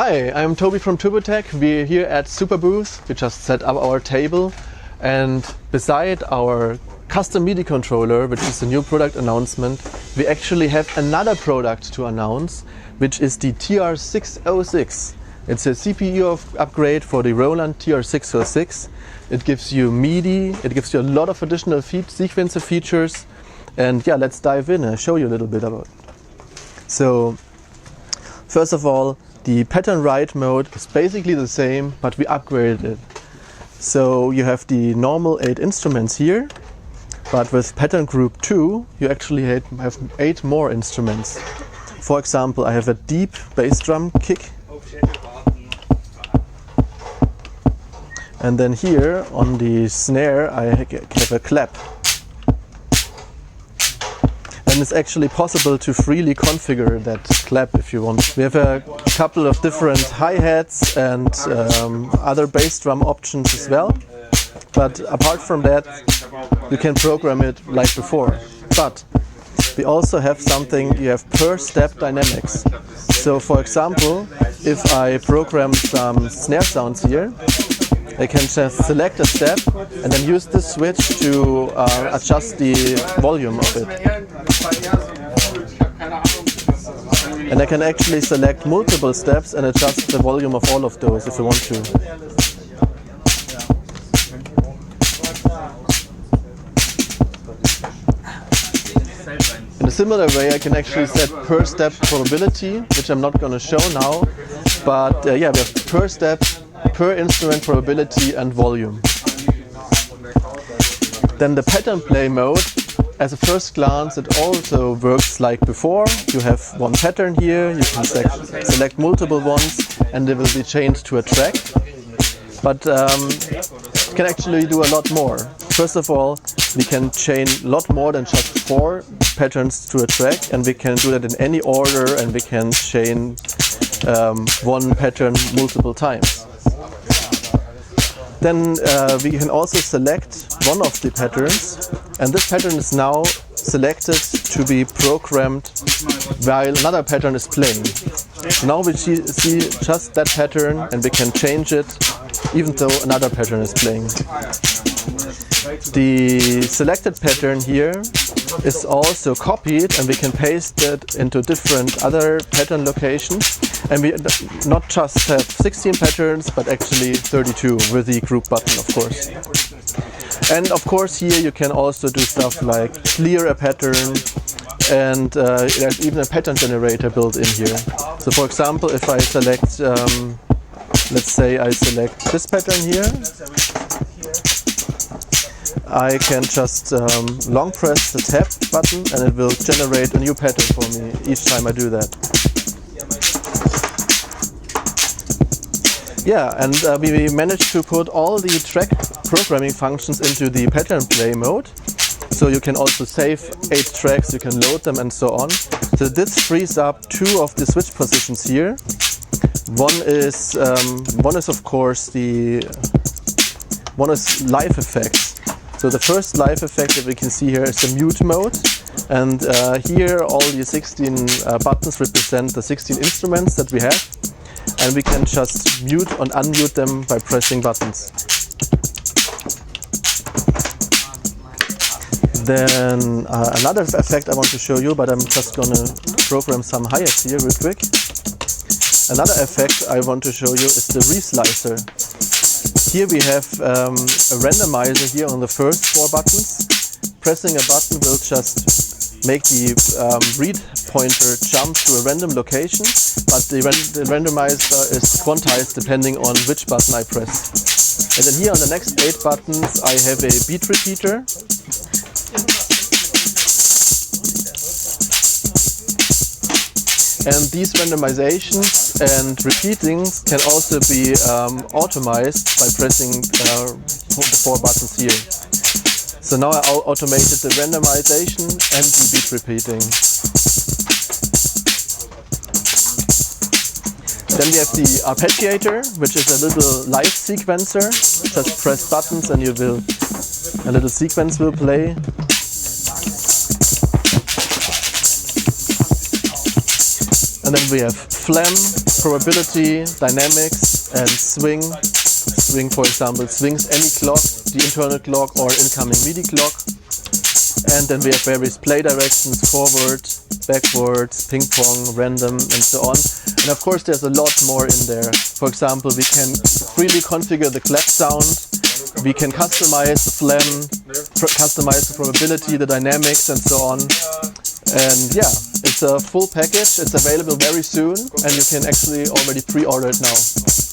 Hi, I'm Toby from TurboTech. We're here at Super Booth. We just set up our table, and beside our custom MIDI controller, which is a new product announcement, we actually have another product to announce, which is the TR-606. It's a CPU upgrade for the Roland TR-606. It gives you MIDI, it gives you a lot of additional sequencer features, and yeah, let's dive in and show you a little bit about it. So, first of all, the pattern write mode is basically the same, but we upgraded it. So you have the normal 8 instruments here, but with pattern group 2 you actually have 8 more instruments. For example, I have a deep bass drum kick, and then here on the snare I have a clap. And it's actually possible to freely configure that clap if you want. We have a couple of different hi-hats and other bass drum options as well. But apart from that, you can program it like before. But we also have something, you have per step dynamics. So for example, if I program some snare sounds here, I can just select a step and then use this switch to adjust the volume of it. And I can actually select multiple steps and adjust the volume of all of those if you want to. In a similar way, I can actually set per step probability, which I'm not going to show now. But yeah, we have per step, per instrument probability and volume. Then the pattern play mode, as a first glance it also works like before. You have one pattern here, you can select multiple ones and they will be chained to a track. But you can actually do a lot more. First of all, we can chain a lot more than just 4 patterns to a track, and we can do that in any order, and we can chain one pattern multiple times. Then we can also select one of the patterns, and this pattern is now selected to be programmed while another pattern is playing. Now we see just that pattern and we can change it even though another pattern is playing. The selected pattern here is also copied and we can paste it into different other pattern locations, and we not just have 16 patterns but actually 32 with the group button, of course. And of course here you can also do stuff like clear a pattern, and there's even a pattern generator built in here. So for example, if I select, let's say I select this pattern here, I can just long press the tab button and it will generate a new pattern for me each time I do that. Yeah, and we managed to put all the track programming functions into the pattern play mode. So you can also save 8 tracks, you can load them and so on. So this frees up 2 of the switch positions here. One is of course one is live effects. So the first live effect that we can see here is the mute mode, and here all the 16 buttons represent the 16 instruments that we have, and we can just mute and unmute them by pressing buttons. Then another effect I want to show you, but I'm just going to program some hi-hats here real quick. Another effect I want to show you is the reslicer. Here we have a randomizer here on the first 4 buttons. Pressing a button will just make the read pointer jump to a random location, but the randomizer is quantized depending on which button I press. And then here on the next 8 buttons I have a beat repeater. And these randomizations and repeatings can also be automized by pressing the 4 buttons here. So now I automated the randomization and the beat repeating. Then we have the arpeggiator, which is a little live sequencer. Just press buttons and a little sequence will play. And then we have phlegm, probability, dynamics, and swing. Swing, for example, swings any clock, the internal clock or incoming MIDI clock. And then we have various play directions, forward, backwards, ping pong, random, and so on. And of course there's a lot more in there. For example, we can freely configure the clap sound, we can customize the phlegm, customize the probability, the dynamics, and so on. And yeah, it's a full package, it's available very soon, and you can actually already pre-order it now.